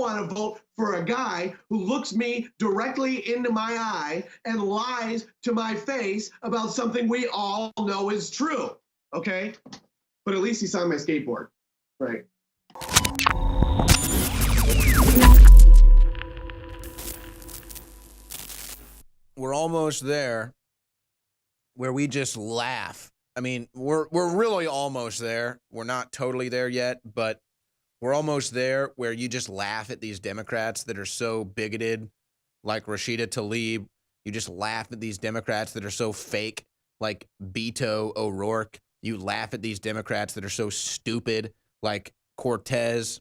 want to vote for a guy who looks me directly into my eye and lies to my face about something we all know is true. Okay? But at least he signed my skateboard. Right. We're almost there where we just laugh. I mean, we're really almost there. We're not totally there yet, but we're almost there where you just laugh at these Democrats that are so bigoted, like Rashida Tlaib. You just laugh at these Democrats that are so fake, like Beto O'Rourke. You laugh at these Democrats that are so stupid, like Cortez.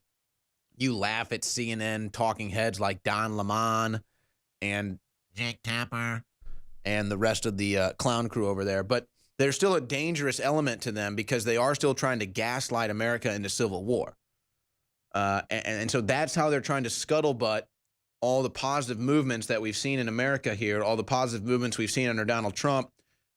You laugh at CNN talking heads like Don Lemon and Jake Tapper and the rest of the clown crew over there. But there's still a dangerous element to them because they are still trying to gaslight America into civil war. And so that's how they're trying to scuttlebutt all the positive movements that we've seen in America here, all the positive movements we've seen under Donald Trump.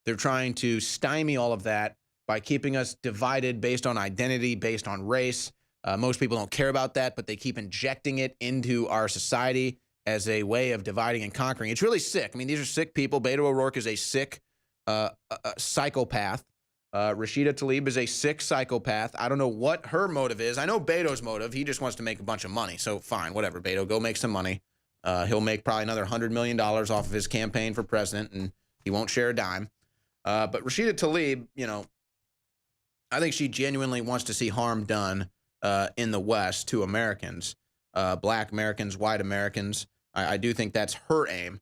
They're trying to stymie all of that by keeping us divided based on identity, based on race. Most people don't care about that, but they keep injecting it into our society as a way of dividing and conquering. It's really sick. I mean, these are sick people. Beto O'Rourke is a sick psychopath. Rashida Tlaib is a sick psychopath. I don't know what her motive is. I know Beto's motive. He just wants to make a bunch of money. So fine, whatever, Beto, go make some money. He'll make probably another $100 million off of his campaign for president, and he won't share a dime. But Rashida Tlaib, you know, I think she genuinely wants to see harm done in the West to Americans, black Americans, white Americans. I do think that's her aim.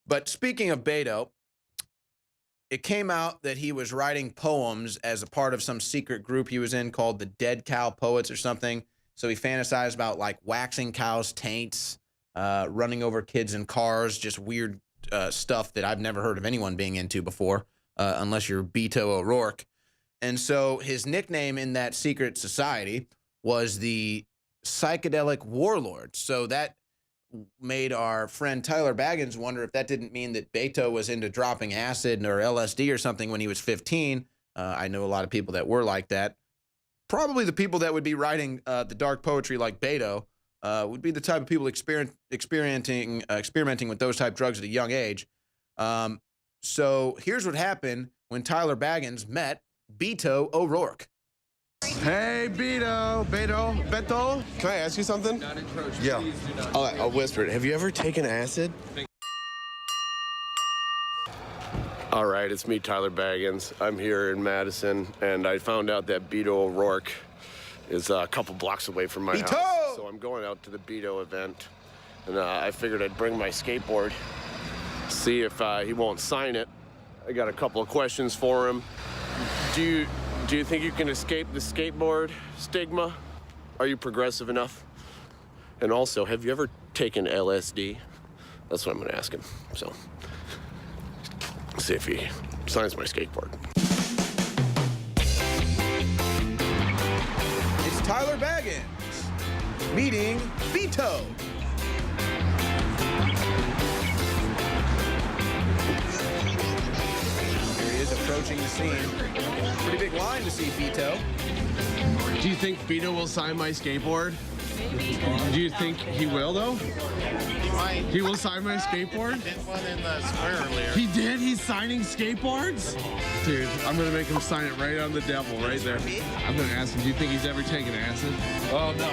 But speaking of Beto, it came out that he was writing poems as a part of some secret group he was in called the Dead Cow Poets or something. So he fantasized about like waxing cows' taints, running over kids in cars, just weird stuff that I've never heard of anyone being into before, unless you're Beto O'Rourke. And so his nickname in that secret society was the Psychedelic Warlord. So that made our friend Tyler Baggins wonder if that didn't mean that Beto was into dropping acid or LSD or something when he was 15. I know a lot of people that were like that. Probably the people that would be writing the dark poetry like Beto would be the type of people experimenting with those type of drugs at a young age. So here's what happened when Tyler Baggins met Beto O'Rourke. Hey, Beto. Can I ask you something? Not encroach. Yeah. I'll whisper it. Have you ever taken acid? All right, it's me, Tyler Baggins. I'm here in Madison, and I found out that Beto O'Rourke is a couple blocks away from my house. So I'm going out to the Beto event, and I figured I'd bring my skateboard, see if he won't sign it. I got a couple of questions for him. Do you think you can escape the skateboard stigma? Are you progressive enough? And also, have you ever taken LSD? That's what I'm gonna ask him. So, see if he signs my skateboard. It's Tyler Baggins meeting Beto. Here he is approaching the scene. Pretty big line to see Beto. Do you think Beto will sign my skateboard? Do you think he will, though? He will sign my skateboard? Did one in the square earlier. He did? He's signing skateboards? Dude, I'm going to make him sign it right on the devil, right there. I'm going to ask him, do you think he's ever taken acid? Oh, no.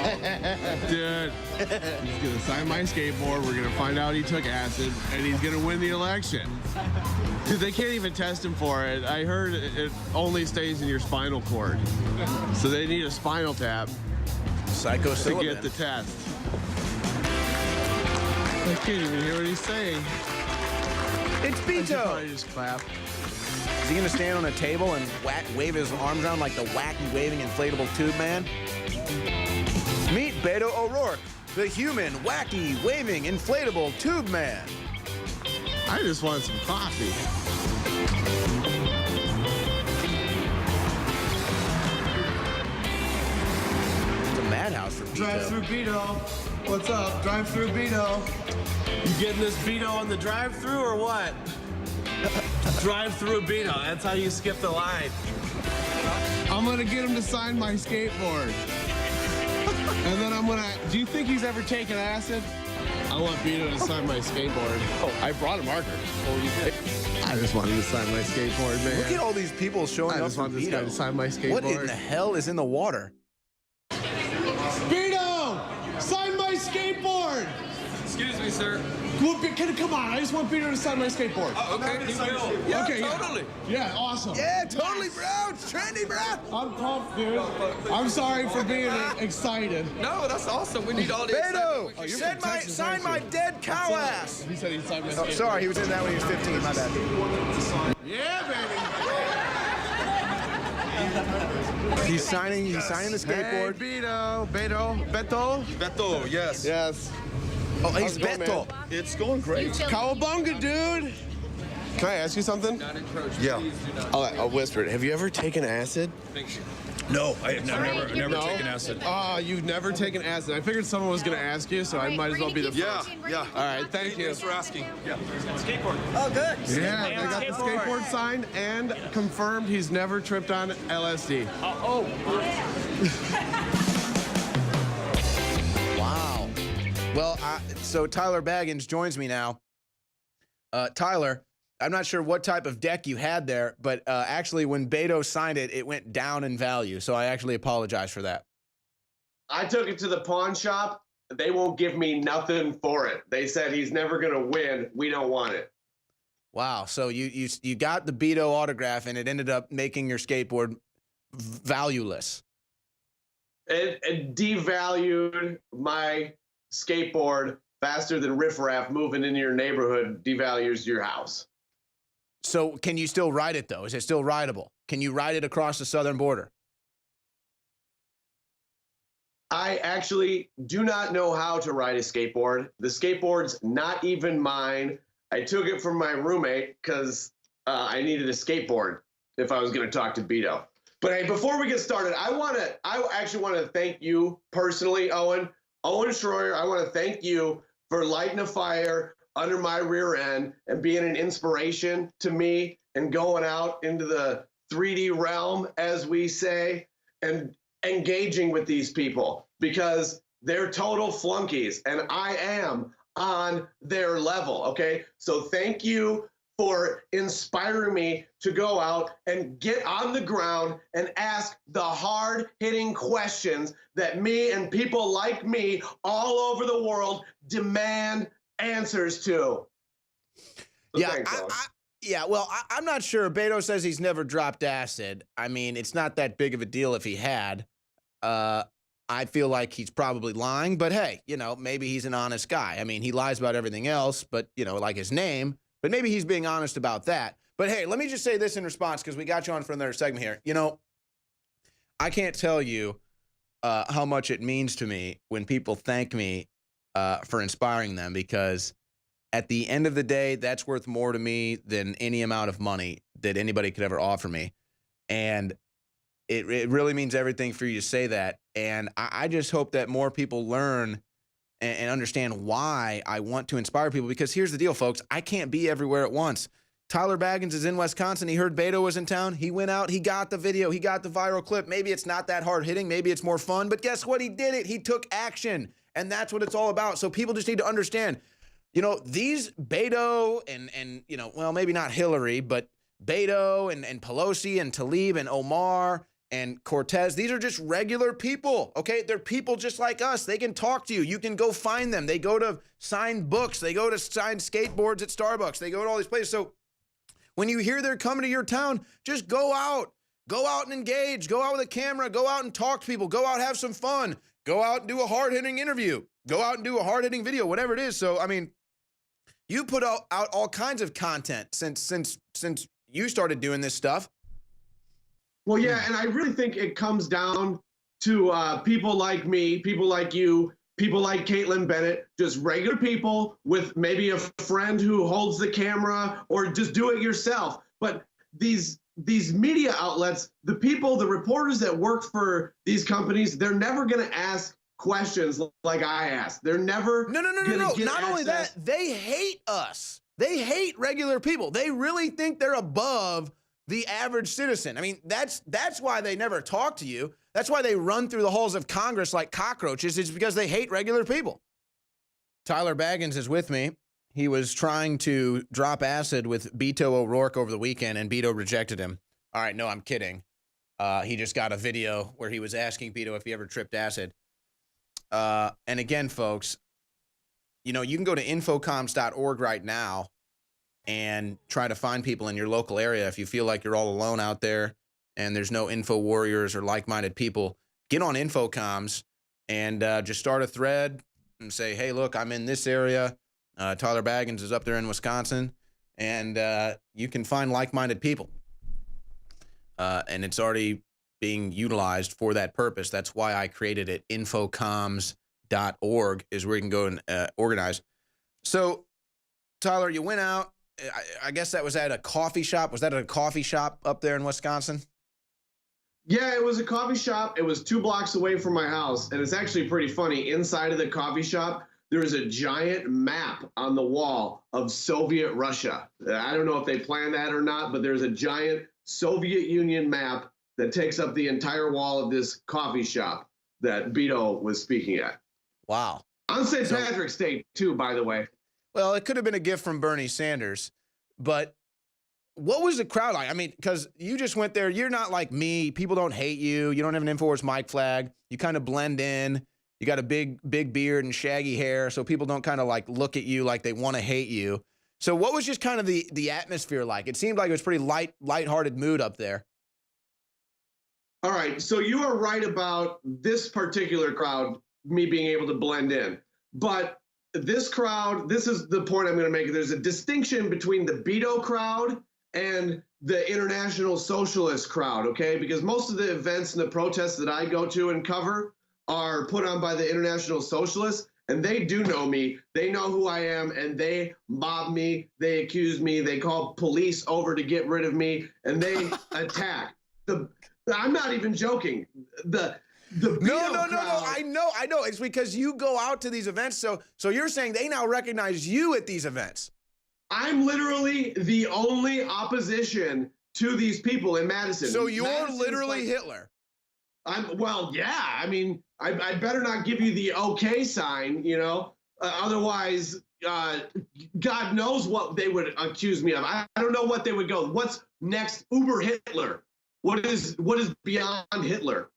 Dude, he's going to sign my skateboard. We're going to find out he took acid, and he's going to win the election. Dude, they can't even test him for it. I heard it only stays in your spinal cord. So they need a spinal tap to get the test. I can't even hear what he's saying. It's Beto. Probably just clap. Is he going to stand on a table and wave his arms around like the wacky waving inflatable tube man? Meet Beto O'Rourke, the human, wacky, waving inflatable tube man. I just want some coffee. It's a madhouse for Beto. Drive-through Beto. What's up? Drive-through Beto. You getting this Beto on the drive-through or what? Drive-through Beto. That's how you skip the line. I'm gonna get him to sign my skateboard. And then I'm Do you think he's ever taken acid? I want Beto to sign my skateboard. Oh, I brought a marker. Oh, you did? I just wanted to sign my skateboard, man. Look at all these people showing I up just for want this guy to Beto. sign my skateboard. What in the hell is in the water? Beto! Sign my skateboard! Excuse me, sir. Come on, I just want Beto to sign my skateboard. Okay, he will. Yeah, Okay, yeah. totally. Yeah, awesome. Yeah, totally, bro. It's trendy, bro. I'm pumped, dude. I'm sorry for being excited. No, that's awesome. We need all the excitement we can Beto, sign my dead cow ass. He said he'd sign my Oh, skateboard. sorry, he was in that when he was 15. My bad. Yeah, baby. He's signing the skateboard. Hey, Beto. Beto, yes. Yes. Oh, he's How's it going, Beto. man? It's going great. Cowabunga, dude. Can I ask you something? Not encroach. Yeah. Please do not. I'll whisper it. Have you ever taken acid? Thank you. No, I have never taken acid. You've never taken acid. I figured someone was going to ask you, so I might as well be the first. Yeah. All right, thank you. Thanks for asking. Yeah, they got the skateboard signed and confirmed he's never tripped on LSD. Wow. Well, so Tyler Baggins joins me now. Tyler, I'm not sure what type of deck you had there, but actually when Beto signed it, it went down in value. So I actually apologize for that. I took it to the pawn shop. They won't give me nothing for it. They said he's never going to win. We don't want it. Wow. So you got the Beto autograph, and it ended up making your skateboard valueless. It devalued my skateboard faster than riffraff moving into your neighborhood devalues your house. So can you still ride it, though? Is it still rideable? Can you ride it across the southern border? I actually do not know how to ride a skateboard. The skateboard's not even mine. I took it from my roommate because I needed a skateboard if I was going to talk to Beto. But hey, before we get started, I actually want to thank you personally, Owen Shroyer. I want to thank you for lighting a fire under my rear end and being an inspiration to me and going out into the 3D realm, as we say, and engaging with these people because they're total flunkies and I am on their level. Okay. So thank you for inspiring me to go out and get on the ground and ask the hard-hitting questions that me and people like me all over the world demand answers to. So Yeah, thanks, I'm not sure. Beto says he's never dropped acid. I mean, it's not that big of a deal if he had. I feel like he's probably lying, but hey, maybe he's an honest guy. I mean, he lies about everything else, but, like his name. But maybe he's being honest about that. But hey, let me just say this in response because we got you on for another segment here. I can't tell you how much it means to me when people thank me for inspiring them because at the end of the day, that's worth more to me than any amount of money that anybody could ever offer me. And it really means everything for you to say that. And I just hope that more people learn and understand why I want to inspire people. Because here's the deal, folks. I can't be everywhere at once. Tyler Baggins is in Wisconsin. He heard Beto was in town. He went out. He got the video. He got the viral clip. Maybe it's not that hard hitting. Maybe it's more fun. But guess what? He did it. He took action. And that's what it's all about. So people just need to understand, these Beto and well, maybe not Hillary, but Beto and Pelosi and Tlaib and Omar and Cortez, these are just regular people, okay? They're people just like us. They can talk to you. You can go find them. They go to sign books. They go to sign skateboards at Starbucks. They go to all these places. So when you hear they're coming to your town, just go out. Go out and engage. Go out with a camera. Go out and talk to people. Go out and have some fun. Go out and do a hard-hitting interview. Go out and do a hard-hitting video, whatever it is. So, I mean, you put out all kinds of content since you started doing this stuff. Well, yeah, and I really think it comes down to people like me, people like you, people like Caitlin Bennett, just regular people with maybe a friend who holds the camera or just do it yourself. But these media outlets, the reporters that work for these companies, they're never going to ask questions like I asked. They're never No. Not only that, they hate us. They hate regular people. They really think they're above the average citizen. I mean, that's why they never talk to you. That's why they run through the halls of Congress like cockroaches. It's because they hate regular people. Tyler Baggins is with me. He was trying to drop acid with Beto O'Rourke over the weekend, and Beto rejected him. All right, no, I'm kidding. He just got a video where he was asking Beto if he ever tripped acid. And again, folks, you can go to infocoms.org right now and try to find people in your local area. If you feel like you're all alone out there and there's no info warriors or like-minded people, get on Infocoms and just start a thread and say, hey, look, I'm in this area. Tyler Baggins is up there in Wisconsin, and you can find like-minded people. And it's already being utilized for that purpose. That's why I created it. Infocoms.org is where you can go and organize. So, Tyler, you went out. I guess that was at a coffee shop. Was that at a coffee shop up there in Wisconsin? Yeah, it was a coffee shop. It was 2 blocks away from my house, and it's actually pretty funny. Inside of the coffee shop, there is a giant map on the wall of Soviet Russia. I don't know if they planned that or not, but there's a giant Soviet Union map that takes up the entire wall of this coffee shop that Beto was speaking at. Wow. On St. Patrick's Day, too, by the way. Well, it could have been a gift from Bernie Sanders, but what was the crowd like? I mean, because you just went there. You're not like me. People don't hate you. You don't have an InfoWars mic flag. You kind of blend in. You got a big beard and shaggy hair, so people don't kind of like look at you like they want to hate you. So what was just kind of the atmosphere like? It seemed like it was pretty lighthearted mood up there. All right, so you are right about this particular crowd, me being able to blend in. But this crowd, this is the point I'm going to make. There's a distinction between the Beto crowd and the International Socialist crowd, okay? Because most of the events and the protests that I go to and cover are put on by the International Socialists, and they do know me. They know who I am, and they mob me. They accuse me. They call police over to get rid of me, and they attack. I'm not even joking. The Beto crowd, I know. It's because you go out to these events. So you're saying they now recognize you at these events. I'm literally the only opposition to these people in Madison. So you're Madison's literally Hitler. Yeah. I mean, I better not give you the okay sign, otherwise, God knows what they would accuse me of. I don't know what they would go. What's next? Uber Hitler. What is beyond Hitler?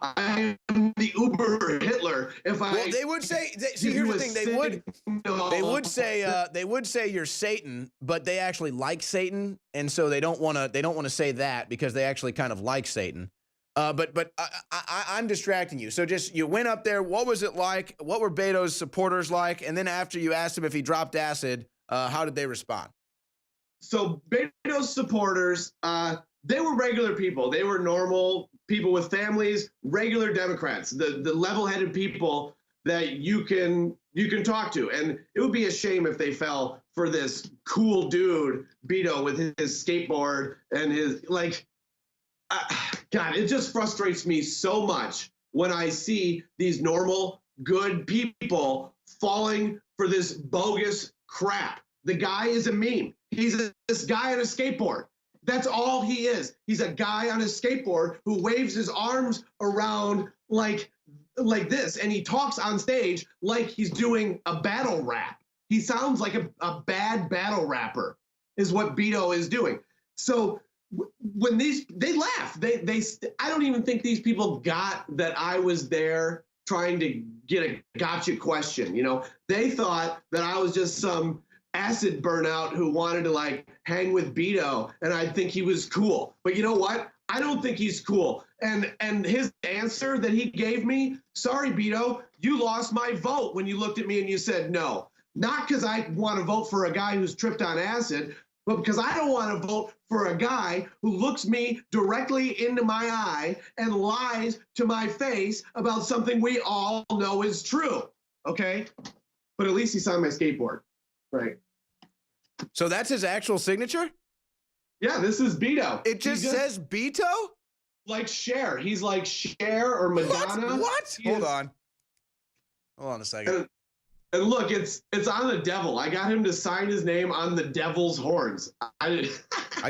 I am the Uber Hitler. Well, they would say. See, here's the thing. They would say you're Satan, but they actually like Satan, and so they don't want to say that because they actually kind of like Satan. But I'm distracting you. So just you went up there. What was it like? What were Beto's supporters like? And then after you asked him if he dropped acid, how did they respond? So Beto's supporters, they were regular people. They were normal people with families, regular Democrats, the level-headed people that you can talk to. And it would be a shame if they fell for this cool dude, Beto, with his skateboard and his God, it just frustrates me so much when I see these normal, good people falling for this bogus crap. The guy is a meme. He's this guy on a skateboard. That's all he is. He's a guy on a skateboard who waves his arms around like this, and he talks on stage like he's doing a battle rap. He sounds like a bad battle rapper is what Beto is doing. So when they laugh, I don't even think these people got that I was there trying to get a gotcha question. They thought that I was just some acid burnout who wanted to hang with Beto, and I think he was cool. But you know what? I don't think he's cool. And his answer that he gave me, sorry, Beto, you lost my vote when you looked at me and you said no. Not because I want to vote for a guy who's tripped on acid, but because I don't want to vote for a guy who looks me directly into my eye and lies to my face about something we all know is true. Okay? But at least he signed my skateboard. Right. So that's his actual signature? Yeah, this is Beto. It just says Beto? Like Cher. He's like Cher or Madonna. What? Hold on a second. And look, it's on the devil. I got him to sign his name on the devil's horns. I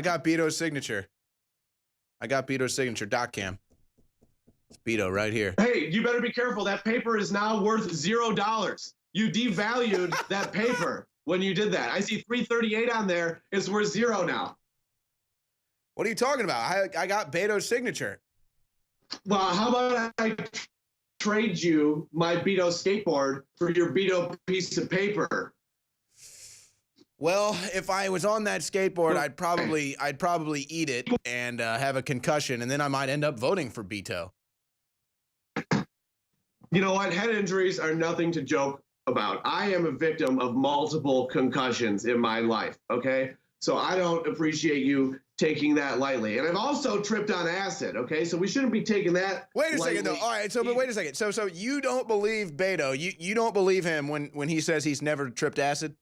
got Beto's signature. Doc Cam. It's Beto right here. Hey, you better be careful. That paper is now worth $0. You devalued that paper when you did that. I see 338 on there. It's worth 0 now. What are you talking about? I got Beto's signature. Well, how about I trade you my Beto skateboard for your Beto piece of paper? Well, if I was on that skateboard, I'd probably eat it and have a concussion, and then I might end up voting for Beto. You know what? Head injuries are nothing to joke about. I am a victim of multiple concussions in my life, okay? So I don't appreciate you taking that lightly. And I've also tripped on acid, okay? So we shouldn't be taking that Wait a lightly. second, though. All right, but wait a second. So you don't believe Beto. You don't believe him when he says he's never tripped acid?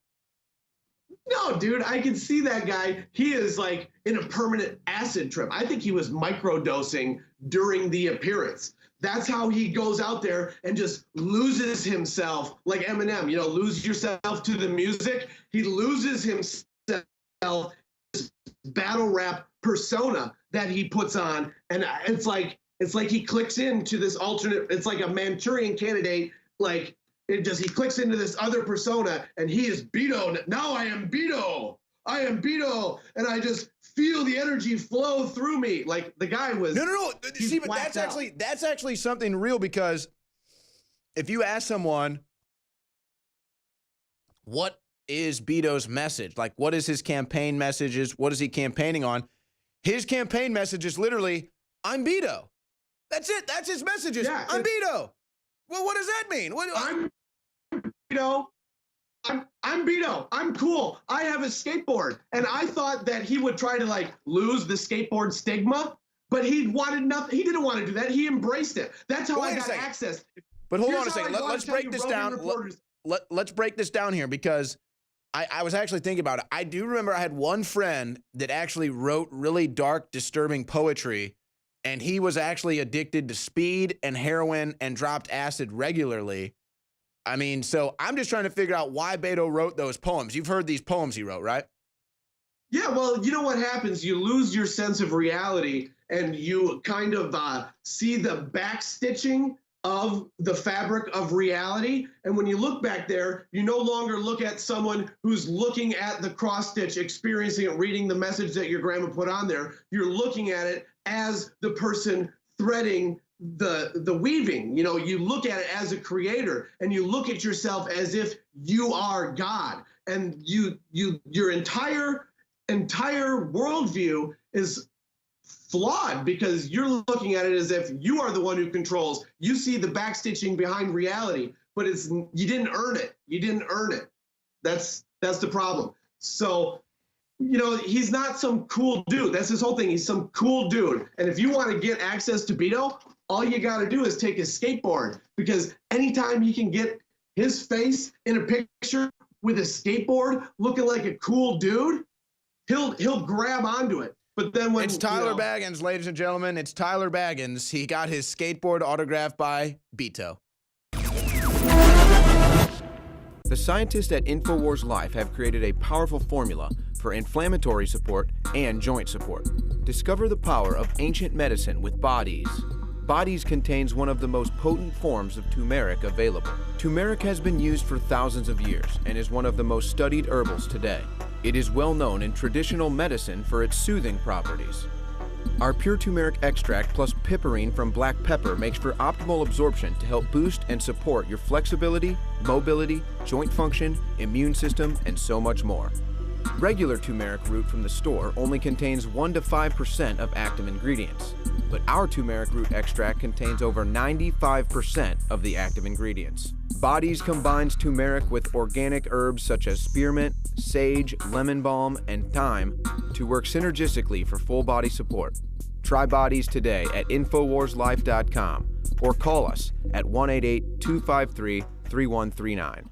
No, dude, I can see that guy. He is like in a permanent acid trip. I think he was microdosing during the appearance. That's how he goes out there and just loses himself like Eminem, lose yourself to the music. He loses himself, this battle rap persona that he puts on. And it's like he clicks into this alternate, it's like a Manchurian candidate, like he clicks into this other persona and he is Beto. Now I am Beto. I am Beto. And I just feel the energy flow through me. Like the guy was. No. See, but that's actually something real, because if you ask someone, what is Beto's message? Like, what is his campaign messages? What is he campaigning on? His campaign message is literally, I'm Beto. That's it. That's his messages. Yeah, I'm Beto. Well, what does that mean? I'm Beto. I'm Beto. I'm cool. I have a skateboard. And I thought that he would try to lose the skateboard stigma, but he wanted nothing. He didn't want to do that. He embraced it. That's how I got access. But hold on a second. Let's break this down. Let's break this down here, because I was actually thinking about it. I do remember I had one friend that actually wrote really dark, disturbing poetry, and he was actually addicted to speed and heroin and dropped acid regularly. I mean, so I'm just trying to figure out why Beto wrote those poems. You've heard these poems he wrote, right? Yeah, well, you know what happens? You lose your sense of reality and you kind of see the backstitching of the fabric of reality. And when you look back there, you no longer look at someone who's looking at the cross stitch, experiencing it, reading the message that your grandma put on there. You're looking at it as the person threading the weaving. You look at it as a creator, and you look at yourself as if you are God, and your entire worldview is flawed, because you're looking at it as if you are the one who controls. You see the backstitching behind reality, but you didn't earn it. You didn't earn it. That's the problem. So he's not some cool dude. That's his whole thing. He's some cool dude. And if you want to get access to Beto, all you got to do is take his skateboard, because anytime he can get his face in a picture with a skateboard looking like a cool dude, he'll grab onto it. But then when it's Tyler Baggins, ladies and gentlemen, it's Tyler Baggins. He got his skateboard autographed by Beto. The scientists at InfoWars Life have created a powerful formula for inflammatory support and joint support. Discover the power of ancient medicine with Bodies. Bodies contains one of the most potent forms of turmeric available. Turmeric has been used for thousands of years and is one of the most studied herbals today. It is well known in traditional medicine for its soothing properties. Our pure turmeric extract plus piperine from black pepper makes for optimal absorption to help boost and support your flexibility, mobility, joint function, immune system, and so much more. Regular turmeric root from the store only contains 1 to 5% of active ingredients, but our turmeric root extract contains over 95% of the active ingredients. Bodies combines turmeric with organic herbs such as spearmint, sage, lemon balm, and thyme to work synergistically for full body support. Try Bodies today at InfoWarsLife.com or call us at 188-253-3139.